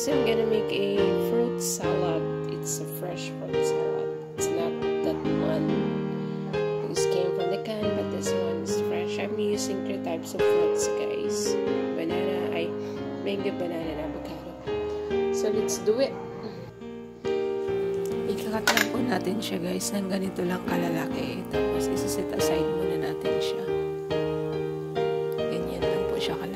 guys, I'm gonna make a fruit salad. It's a fresh fruit salad. It's not that one who's came from the can, but this one is fresh. I'm using 3 types of fruits, guys. Banana, mango, banana, and avocado. So let's do it. Ikakat lang po natin siya, guys, ng ganito lang kalalaki. Tapos isa-set aside muna natin siya. Ganyan lang po siya kalaki.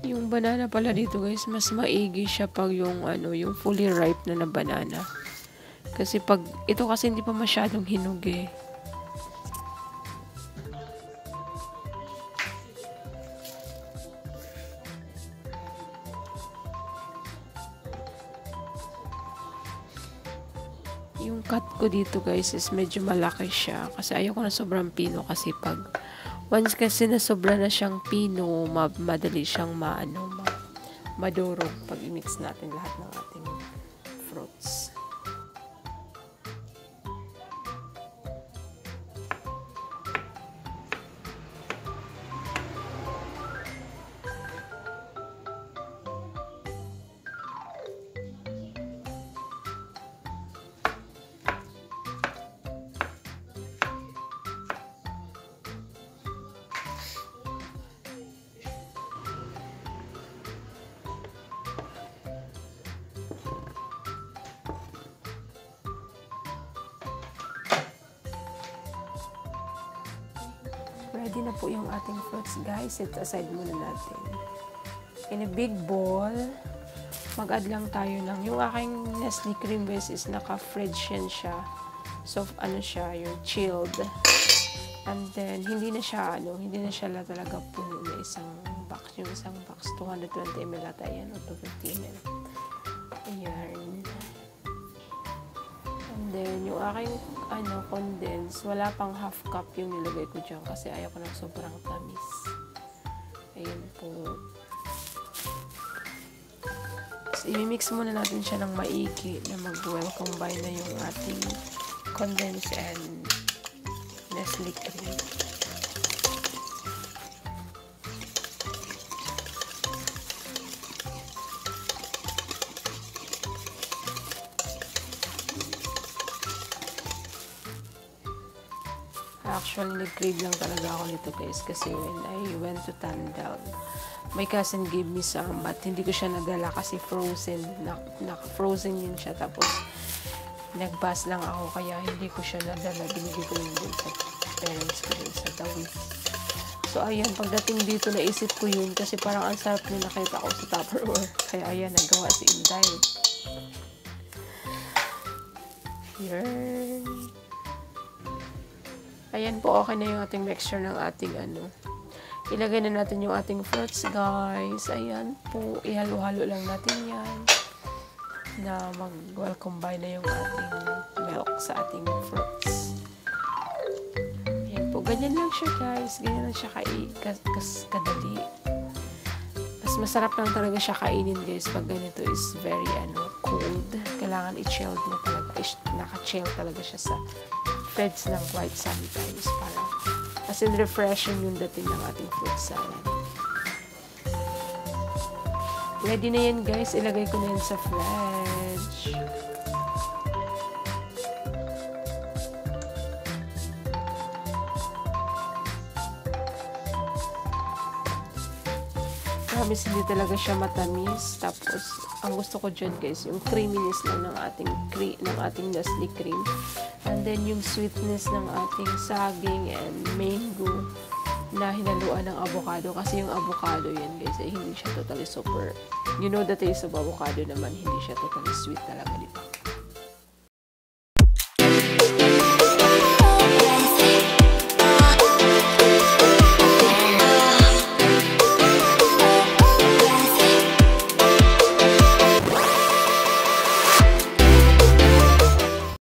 Yung banana pala dito, guys, mas maigi siya pag yung yung fully ripe na banana. Kasi pag ito kasi hindi pa masyadong hinog eh. Yung cut ko dito, guys, is medyo malaki siya kasi ayoko na sobrang pino kasi pag once kasi na sobra na siyang pino, madali siyang madurog pag i-mix natin lahat ng ating fruits. Ready na po yung ating fruits, guys. Set aside muna natin. In a big bowl, mag-add lang tayo ng, yung aking Nestle cream base is naka-fridge yan siya. So, siya, yung chilled. And then, hindi na siya talaga puno na isang box. Yung isang box, 220 ml ata yan, o 250 ml. Ayan. And then, yung aking condense, wala pang half cup yung nilagay ko dyan kasi ayaw ko ng sobrang tamis. Ayan po. So, i-mix muna natin siya ng maigi na mag-well combine na yung ating condense and Nestle cream. Actually, nag-crave lang talaga ako nito, guys, kasi when I went to Tandal, my cousin gave me some, but hindi ko siya nadala kasi frozen. Naka-frozen yun siya, tapos nag-bus lang ako, kaya hindi ko siya nadala. Binigay ko yun din sa parents ko din sa Tawi. So, ayan, pagdating dito, naisip ko yun kasi parang ang sarap na nakita ko sa Tupperware. Kaya, ayan, nagawa si Inday. Yan. Ayan po, okay na yung ating mixture ng ating Ilagay na natin yung ating fruits, guys. Ayan po, ihalo-halo lang natin yan. Na mag-well combine na yung ating milk sa ating fruits. Ayan po, ganyan lang siya, guys. Ganyan lang siya kadali. Mas masarap lang talaga siya kainin, guys, pag ganito is very cold. Kailangan i-chilled na talaga. Naka-chill talaga siya sa fridge ng quite sometimes para as in refreshing yung dating ng ating fruit salad. Ready na yan, guys. Ilagay ko na yan sa fridge. Promise, hindi talaga siya matamis. Tapos, ang gusto ko dyan, guys, yung creaminess lang ng ating Nestle cream. And then, yung sweetness ng ating saging and mango. na hinaluan ng avocado. Kasi yung avocado yan guys, ay hindi siya totally super. You know the taste of avocado naman, hindi siya totally sweet talaga, di ba?